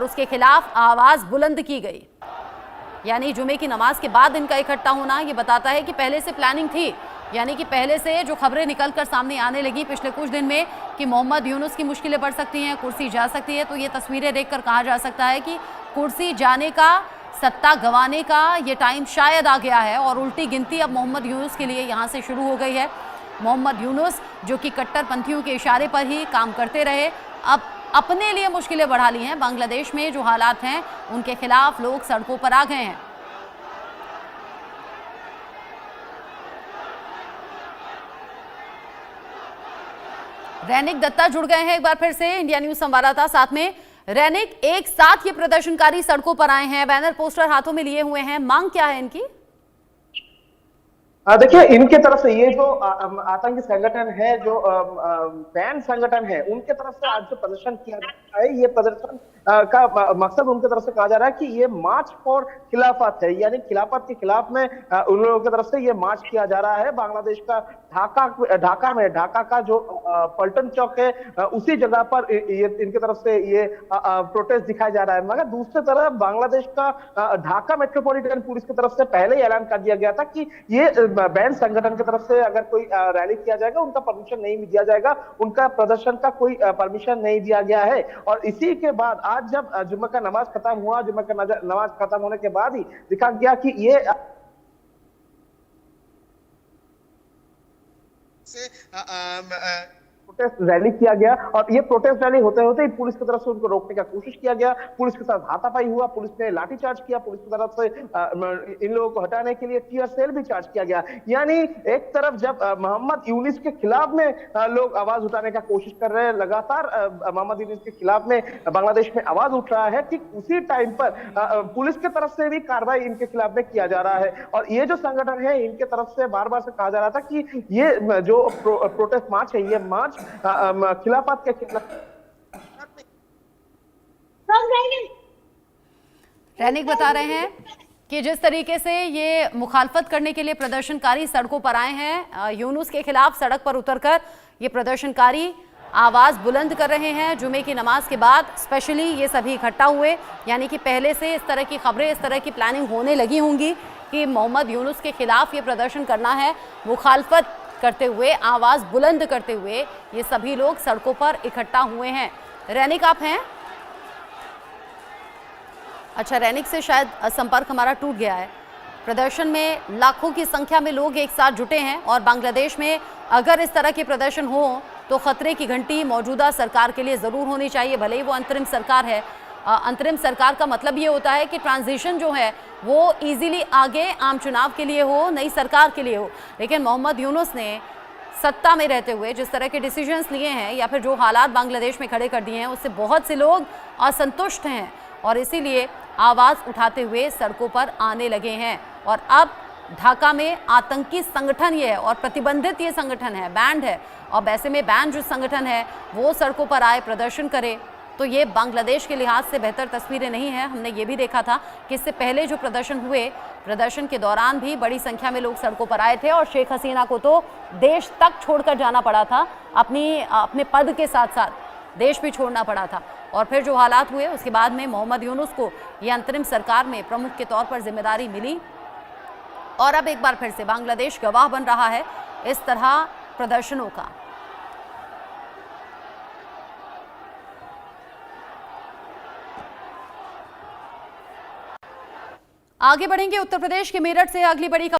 उसके खिलाफ आवाज बुलंद की गई। यानी जुमे की नमाज के बाद इनका इकट्ठा होना ये बताता है कि पहले से प्लानिंग थी। यानी कि पहले से जो खबरें निकलकर सामने आने लगी पिछले कुछ दिन में कि मोहम्मद यूनुस की मुश्किलें बढ़ सकती हैं, कुर्सी जा सकती है, तो ये तस्वीरें देखकर कहा जा सकता है कि कुर्सी जाने का, सत्ता गंवाने का ये टाइम शायद आ गया है और उल्टी गिनती अब मोहम्मद यूनुस के लिए यहाँ से शुरू हो गई है। मोहम्मद यूनुस जो कि कट्टरपंथियों के इशारे पर ही काम करते रहे, अब अपने लिए मुश्किलें बढ़ा ली हैं। बांग्लादेश में जो हालात हैं उनके खिलाफ लोग सड़कों पर आ गए हैं। रैनिक दत्ता जुड़ गए हैं एक बार फिर से, इंडिया न्यूज संवाददाता। साथ में रैनिक, एक साथ ये प्रदर्शनकारी सड़कों पर आए हैं, बैनर पोस्टर हाथों में लिए हुए हैं, मांग क्या है इनकी? देखिए, इनके तरफ से ये जो आतंकी संगठन है, जो बैन संगठन है, उनके तरफ से आज जो प्रदर्शन किया जा रहा है, ये प्रदर्शन का मकसद उनके तरफ से कहा जा रहा है कि ये मार्च फॉर खिलाफत है। यानी खिलाफत के खिलाफ में उन लोगों की तरफ से ये मार्च किया जा रहा है। बांग्लादेश का ढाका का जो पल्टन चौक है, उसी जगह पर ये इनके तरफ से ये प्रोटेस्ट दिखाया जा रहा है। मगर दूसरी तरफ बांग्लादेश का ढाका मेट्रोपॉलिटन पुलिस की तरफ से पहले ही ऐलान कर दिया गया था कि ये बैंड संगठन की तरफ से अगर कोई रैली किया जाएगा, उनका परमिशन नहीं दिया जाएगा, उनका प्रदर्शन का कोई परमिशन नहीं दिया गया है। और इसी के बाद आज जब जुम्मे का नमाज खत्म हुआ, जुम्मे का नमाज खत्म होने के बाद ही दिखा गया कि ये प्रोटेस्ट रैली किया गया। और ये प्रोटेस्ट रैली होते होते ही पुलिस की तरफ से उनको रोकने का कोशिश किया गया, पुलिस के साथ हाथापाई हुआ, पुलिस ने लाठीचार्ज किया, पुलिस की तरफ से इन लोगों को हटाने के लिए टीयर सेल भी चार्ज किया गया। यानी एक तरफ जब मोहम्मद यूनुस के खिलाफ में लोग आवाज उठाने का कोशिश कर रहे हैं, लगातार मोहम्मद यूनुस के खिलाफ में बांग्लादेश में आवाज उठ रहा है, ठीक उसी टाइम पर पुलिस की तरफ से भी कार्रवाई इनके खिलाफ में किया जा रहा है। और ये जो संगठन है, इनके तरफ से बार बार से कहा जा रहा था कि ये जो प्रोटेस्ट मार्च है, ये मार्च खिलाफत के खिलाफ। रैनिक बता रहे हैं कि जिस तरीके से ये मुखालफत करने के लिए प्रदर्शनकारी सड़कों पर आए हैं, यूनुस के खिलाफ सड़क पर उतरकर ये प्रदर्शनकारी आवाज बुलंद कर रहे हैं। जुमे की नमाज के बाद स्पेशली ये सभी इकट्ठा हुए, यानी कि पहले से इस तरह की खबरें, इस तरह की प्लानिंग होने लगी होंगी कि मोहम्मद यूनुस के खिलाफ ये प्रदर्शन करना है। मुखालफत करते हुए, आवाज बुलंद करते हुए ये सभी लोग सड़कों पर इकट्ठा हुए हैं। रैनिक, आप हैं? अच्छा, रैनिक से शायद संपर्क हमारा टूट गया है। प्रदर्शन में लाखों की संख्या में लोग एक साथ जुटे हैं और बांग्लादेश में अगर इस तरह के प्रदर्शन हो तो खतरे की घंटी मौजूदा सरकार के लिए जरूर होनी चाहिए, भले ही वो अंतरिम सरकार है। अंतरिम सरकार का मतलब ये होता है कि ट्रांजिशन जो है वो इजीली आगे आम चुनाव के लिए हो, नई सरकार के लिए हो। लेकिन मोहम्मद यूनुस ने सत्ता में रहते हुए जिस तरह के डिसीजंस लिए हैं या फिर जो हालात बांग्लादेश में खड़े कर दिए हैं, उससे बहुत से लोग असंतुष्ट हैं और इसीलिए आवाज़ उठाते हुए सड़कों पर आने लगे हैं। और अब ढाका में आतंकी संगठन ये है और प्रतिबंधित ये संगठन है, बैंड है, और वैसे में बैंड जो संगठन है वो सड़कों पर आए, प्रदर्शन करे, तो ये बांग्लादेश के लिहाज से बेहतर तस्वीरें नहीं है। हमने ये भी देखा था कि इससे पहले जो प्रदर्शन हुए, प्रदर्शन के दौरान भी बड़ी संख्या में लोग सड़कों पर आए थे और शेख हसीना को तो देश तक छोड़कर जाना पड़ा था, अपने पद के साथ साथ देश भी छोड़ना पड़ा था। और फिर जो हालात हुए उसके बाद में मोहम्मद यूनुस को ये अंतरिम सरकार में प्रमुख के तौर पर जिम्मेदारी मिली और अब एक बार फिर से बांग्लादेश गवाह बन रहा है इस तरह प्रदर्शनों का। आगे बढ़ेंगे उत्तर प्रदेश के मेरठ से अगली बड़ी